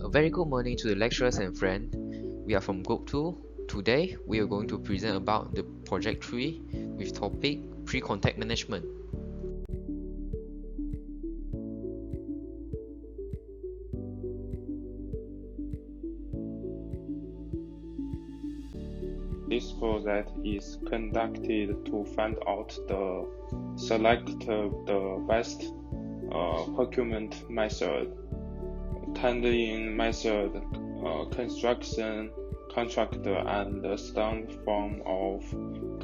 A very good morning to the lecturers and friends. We are from Group 2. Today, we are going to present about the Project 3 with topic Pre-Contact Management. This project is conducted to find out select the best procurement method, tendering method, construction contractor, and the standard form of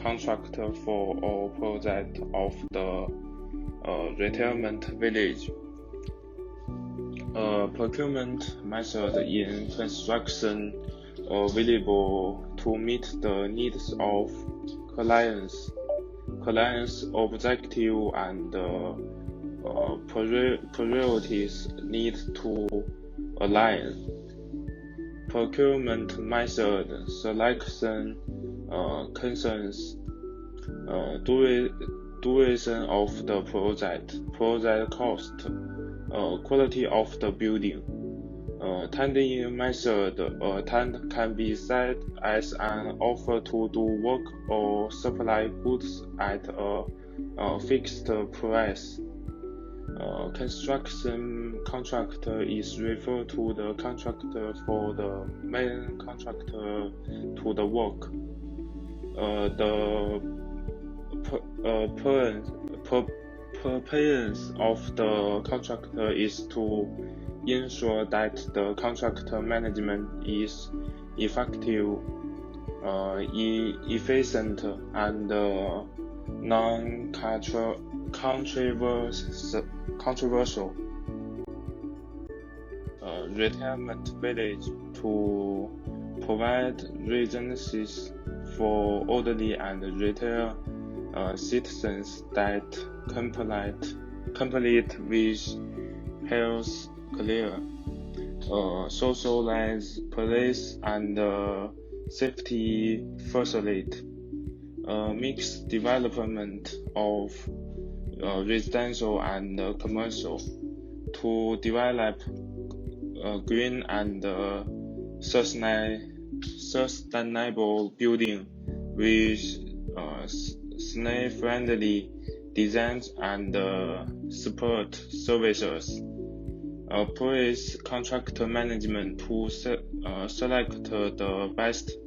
contractor for all project of the retirement village. Procurement method in construction available to meet the needs of clients' objective and priorities need to align. Procurement method selection concerns duration of the project cost, quality of the building. Tendering method, tend can be said as an offer to do work or supply goods at a fixed price. Construction contractor is referred to the contractor for the main contractor to the work. The purpose of the contractor is to ensure that the contractor management is effective, efficient, and non-controversial. Retirement village to provide residences for elderly and retired citizens that complete with health care, social life, police, and safety facility. Mixed development of residential and commercial to develop green and sustainable building with snail-friendly designs and support services. Praise contractor management to select the best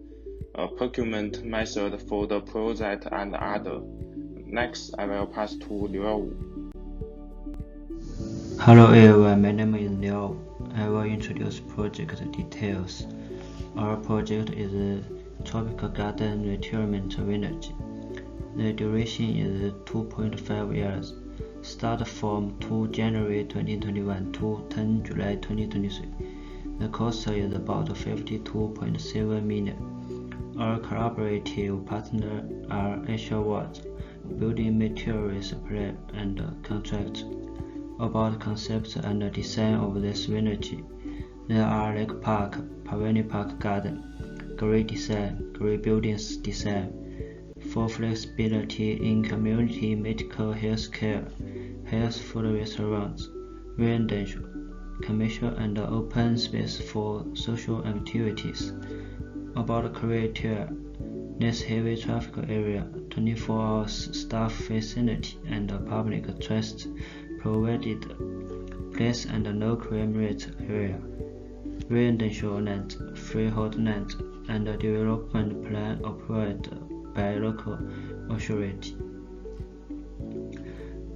procurement method for the project and other. Next, I will pass to Liu. Hello everyone, my name is Liu. I will introduce project details. Our project is a tropical garden retirement village. The duration is 2.5 years. Start from 2 January 2021 to 10 July 2023. The cost is about 52.7 million. Our collaborative partners are Asia World, building material supply and contract. About concept and design of this village, there are Lake Park, Pavilion Park Garden, great design, great buildings design, for flexibility in community medical health care, health food restaurants, residential, commercial and open space for social activities. About criteria, less heavy traffic area, 24 hours staff facility and public trust provided, place and no crime rate area, residential land, freehold land, and development plan approved by local authority.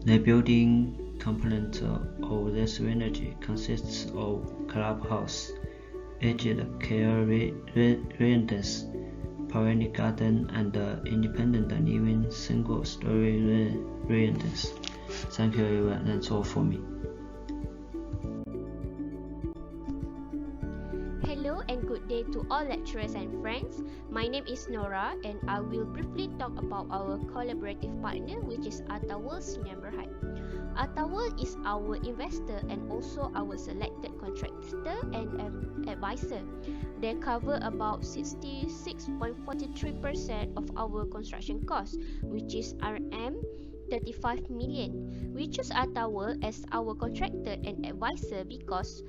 The building component of this village consists of clubhouse, aged care residence, pavilion garden, and independent living single-story residence. Thank you everyone, that's all for me. Hello and good day to all lecturers and friends. My name is Nora and I will briefly talk about our collaborative partner, which is Atawal Senior Berhad. Atawal is our investor and also our selected contractor and advisor. They cover about 66.43% of our construction cost, which is RM 35 million. We choose Atawal as our contractor and advisor because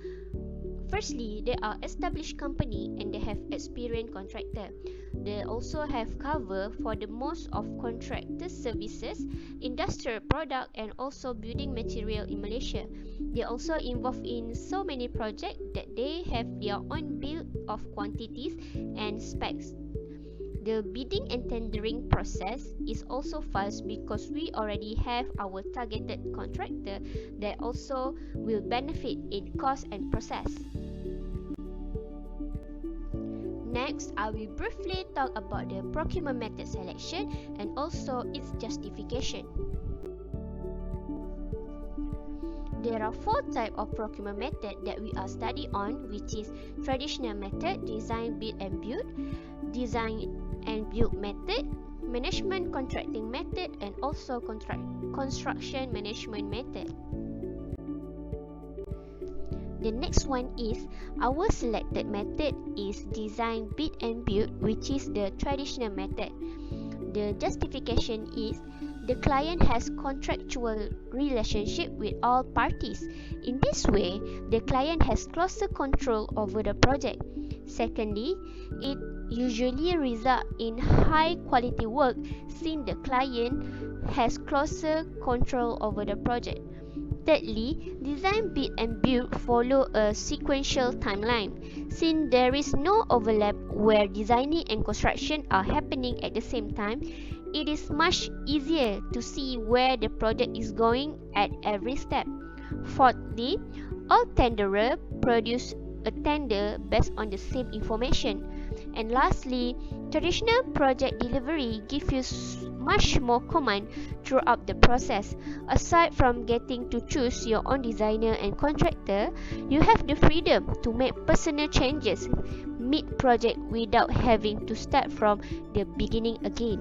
Firstly, they are established company and they have experienced contractor. They also have cover for the most of contractor services, industrial product and also building material in Malaysia. They also involved in so many projects that they have their own bill of quantities and specs. The bidding and tendering process is also fast because we already have our targeted contractor that also will benefit in cost and process. Next, I will briefly talk about the procurement method selection and also its justification. There are 4 types of procurement method that we are studying on, which is traditional method, design, bid and build, design and build method, management contracting method and also construction management method. The next one is our selected method is design, bid and build, which is the traditional method. The justification is the client has contractual relationship with all parties. In this way, the client has closer control over the project. Secondly, it usually results in high quality work since the client has closer control over the project. Thirdly, design, bid and build follow a sequential timeline. Since there is no overlap where designing and construction are happening at the same time, it is much easier to see where the project is going at every step. Fourthly, all tenderers produce a tender based on the same information. And lastly, traditional project delivery gives you much more command throughout the process. Aside from getting to choose your own designer and contractor, you have the freedom to make personal changes mid-project without having to start from the beginning again.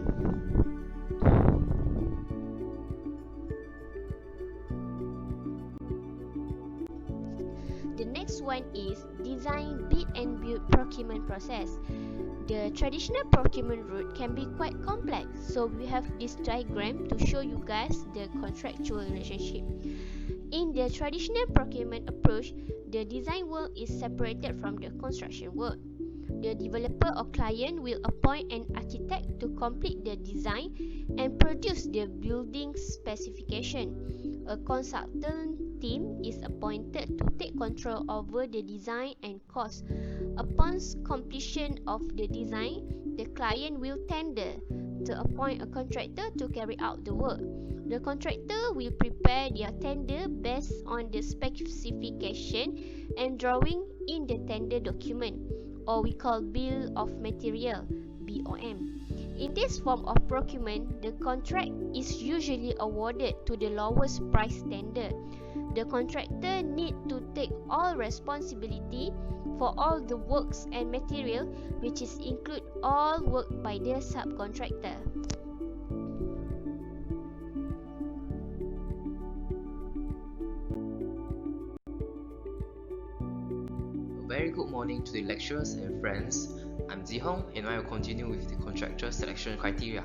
The next one is design, bid and build procurement process. The traditional procurement route can be quite complex, so we have this diagram to show you guys the contractual relationship. In the traditional procurement approach, the design work is separated from the construction work. The developer or client will appoint an architect to complete the design and produce the building specification. A consultant team is appointed to take control over the design and cost. Upon completion of the design, the client will tender to appoint a contractor to carry out the work. The contractor will prepare their tender based on the specification and drawing in the tender document, or we call bill of material, BOM. In this form of procurement, the contract is usually awarded to the lowest price tender. The contractor need to take all responsibility for all the works and material, which is include all work by the subcontractor. Very good morning to the lecturers and friends. I'm Zihong and I will continue with the contractual selection criteria.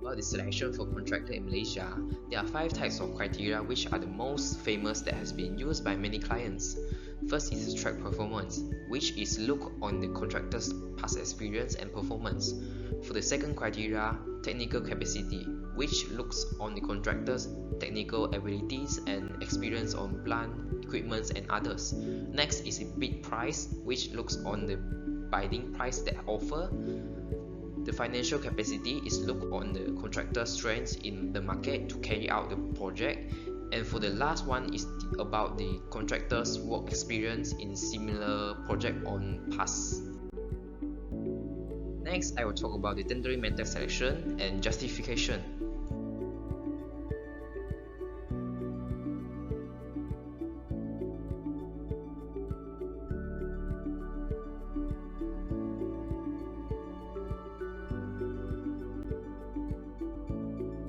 About the selection for contractor in Malaysia, there are 5 types of criteria which are the most famous that has been used by many clients. First is track performance, which is look on the contractor's past experience and performance. For the second criteria, technical capacity, which looks on the contractor's technical abilities and experience on plant, equipment and others. Next is the bid price, which looks on the bidding price that offer. The financial capacity is look on the contractor's strengths in the market to carry out the project. And for the last one is about the contractor's work experience in similar project on past. Next, I will talk about the tendering method selection and justification.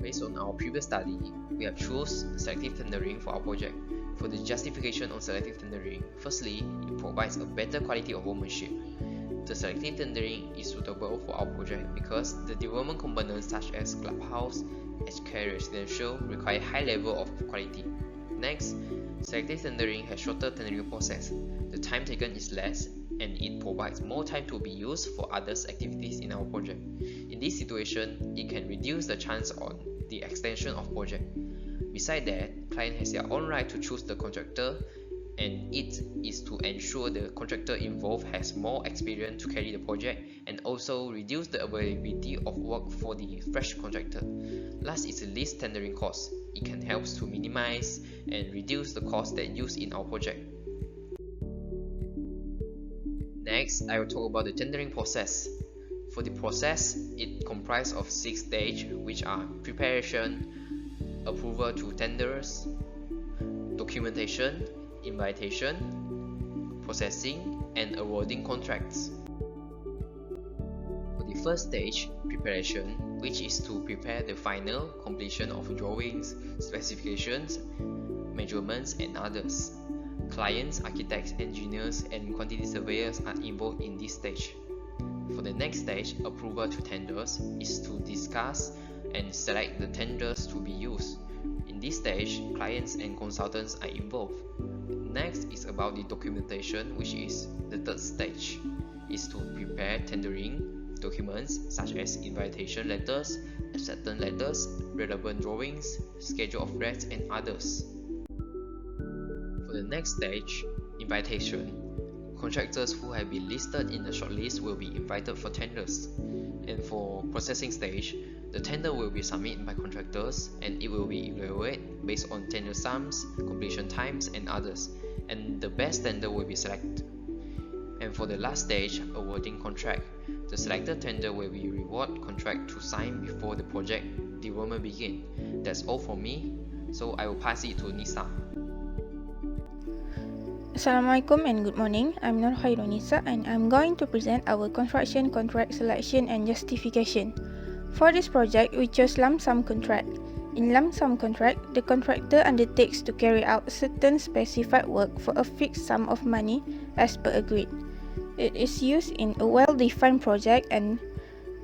Based on our previous study, we have chosen selective tendering for our project. For the justification on selective tendering, firstly, it provides a better quality of workmanship. The selective tendering is suitable for our project because the development components such as clubhouse, healthcare, residential require high level of quality. Next, Selective tendering has shorter tendering process. The time taken is less, and it provides more time to be used for others activities in our project. In this situation, it can reduce the chance on the extension of project. Besides that, client has their own right to choose the contractor, and it is to ensure the contractor involved has more experience to carry the project and also reduce the availability of work for the fresh contractor. Last is the least tendering cost. It can help to minimize and reduce the cost that used in our project. Next, I will talk about the tendering process. For the process, it comprises of 6 stages, which are preparation, approval to tenders, documentation, invitation, processing, and awarding contracts. For the first stage, preparation, which is to prepare the final completion of drawings, specifications, measurements, and others. Clients, architects, engineers, and quantity surveyors are involved in this stage. For the next stage, approval to tenders, is to discuss and select the tenders to be used. In this stage, clients and consultants are involved. Next is about the documentation, which is the third stage. Is to prepare tendering documents such as invitation letters, acceptance letters, relevant drawings, schedule of rates, and others. For the next stage, invitation. Contractors who have been listed in the shortlist will be invited for tenders. And for processing stage, the tender will be submitted by contractors and it will be evaluated based on tender sums, completion times, and others, and the best tender will be selected. And for the last stage, awarding contract, the selected tender will be reward contract to sign before the project development begin. That's all from me, so I will pass it to Nisa. Assalamualaikum and good morning. I'm Nisa and I'm going to present our construction contract selection and justification. For this project, we chose lump sum contract. In lump sum contract, the contractor undertakes to carry out certain specified work for a fixed sum of money as per agreed. It is used in a well-defined project and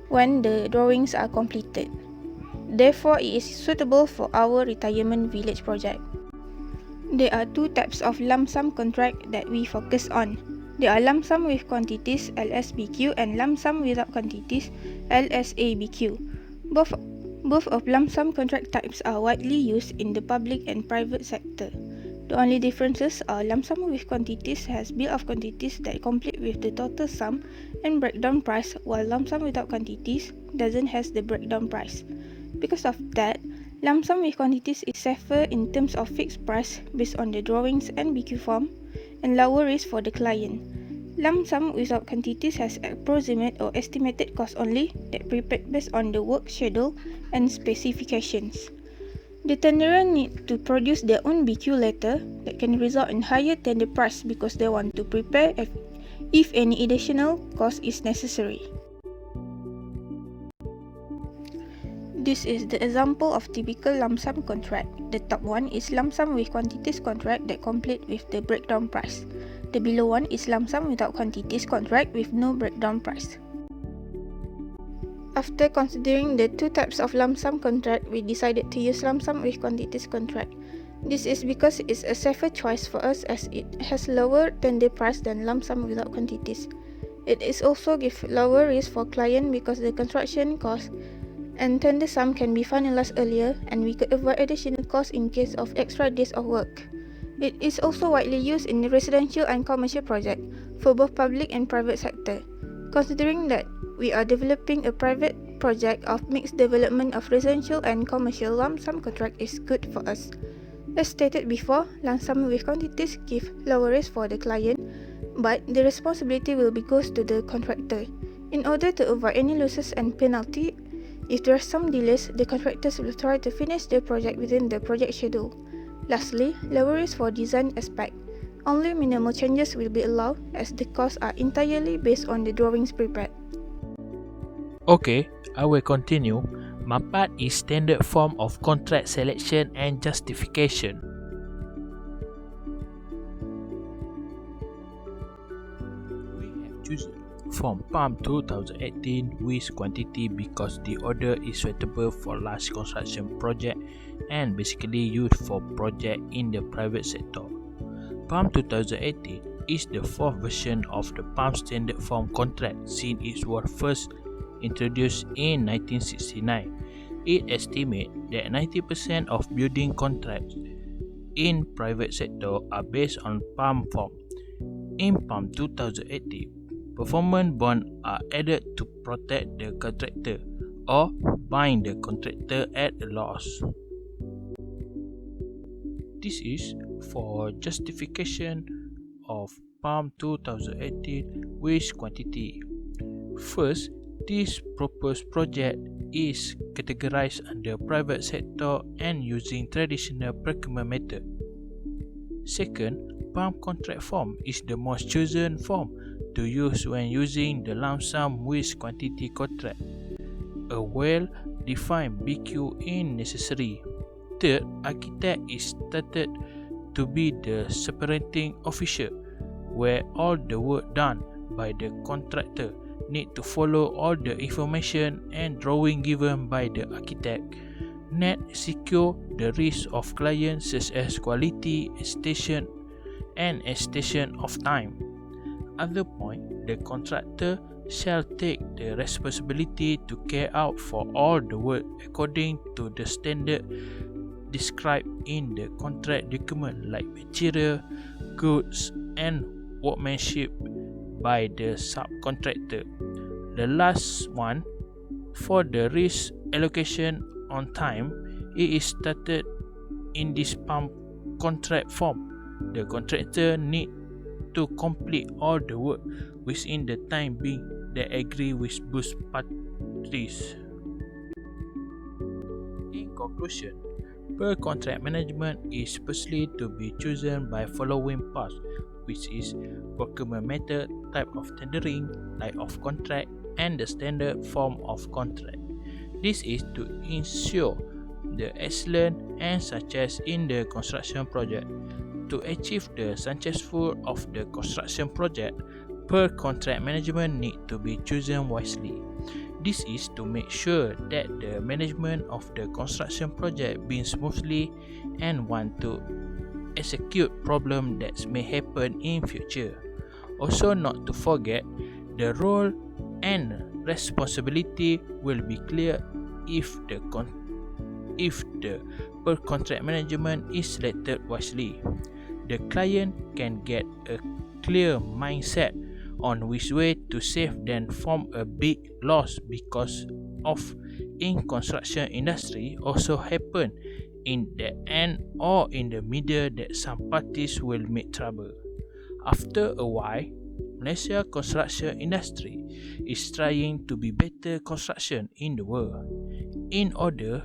when the drawings are completed. Therefore, it is suitable for our retirement village project. There are 2 types of lump sum contract that we focus on. There are lump sum with quantities LSBQ and lump sum without quantities LSABQ. Both of lump sum contract types are widely used in the public and private sector. The only differences are lump sum with quantities has bill of quantities that complete with the total sum and breakdown price, while lump sum without quantities doesn't has the breakdown price. Because of that, lump sum with quantities is safer in terms of fixed price based on the drawings and BQ form and lower risk for the client. Lump sum without quantities has approximate or estimated cost only that prepared based on the work schedule and specifications. The tenderer need to produce their own BQ letter that can result in higher tender price because they want to prepare if any additional cost is necessary. This is the example of typical lump sum contract. The top one is lump sum with quantities contract that complete with the breakdown price. The below one is lump sum without quantities contract with no breakdown price. After considering the 2 types of lump sum contract, we decided to use lump sum with quantities contract. This is because it's a safer choice for us as it has lower tender price than lump sum without quantities. It is also give lower risk for client because the construction cost and tender sum can be finalized earlier and we could avoid additional costs in case of extra days of work. It is also widely used in the residential and commercial project for both public and private sector. Considering that we are developing a private project of mixed development of residential and commercial, lump sum contract is good for us. As stated before, lump sum with quantities give lower risk for the client, but the responsibility will be goes to the contractor. In order to avoid any losses and penalty, if there are some delays, the contractors will try to finish their project within the project schedule. Lastly, lower risk for design aspect. Only minimal changes will be allowed as the costs are entirely based on the drawings prepared. Okay, I will continue. My part is standard form of contract selection and justification. We have chosen from PALM 2018 with quantity because the order is suitable for large construction project and basically used for project in the private sector. PALM 2018 is the fourth version of the PALM standard form contract since it was first introduced in 1969. It estimates that 90% of building contracts in private sector are based on PALM form. In PALM 2018, performance bonds are added to protect the contractor or bind the contractor at a loss. This is for justification of PALM 2018 with quantity. First, this proposed project is categorized under private sector and using traditional procurement method. Second, PALM contract form is the most chosen form to use when using the lump sum with quantity contract. A well-defined BQ is necessary. Third, architect is stated to be the separating official, where all the work done by the contractor need to follow all the information and drawing given by the architect. Net secure the risk of clients such as quality, extension, and extension of time. Other point, the contractor shall take the responsibility to carry out for all the work according to the standard described in the contract document like material, goods, and workmanship by the subcontractor. The last one, for the risk allocation on time, it is stated in this PALM contract form. The contractor need to complete all the work within the time being that agree with both parties. In conclusion, per contract management is specially to be chosen by following parts, which is procurement method, type of tendering, type of contract, and the standard form of contract. This is to ensure the excellence and success in the construction project. To achieve the successful of the construction project, per contract management need to be chosen wisely. This is to make sure that the management of the construction project being smoothly and want to execute problem that may happen in future. Also not to forget, the role and responsibility will be clear if the per contract management is selected wisely. The client can get a clear mindset on which way to save than from a big loss because of in construction industry also happen in the end or in the middle that some parties will make trouble. After a while, Malaysia construction industry is trying to be better construction in the world. In order,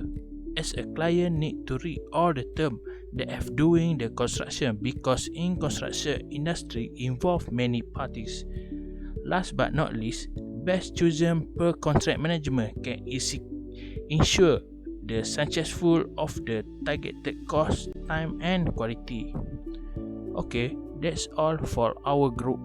as a client need to read all the terms that have doing the construction because in construction industry involve many parties. Last but not least, best chosen per contract management can ensure the successful of the targeted cost, time and quality. Okay, that's all for our group.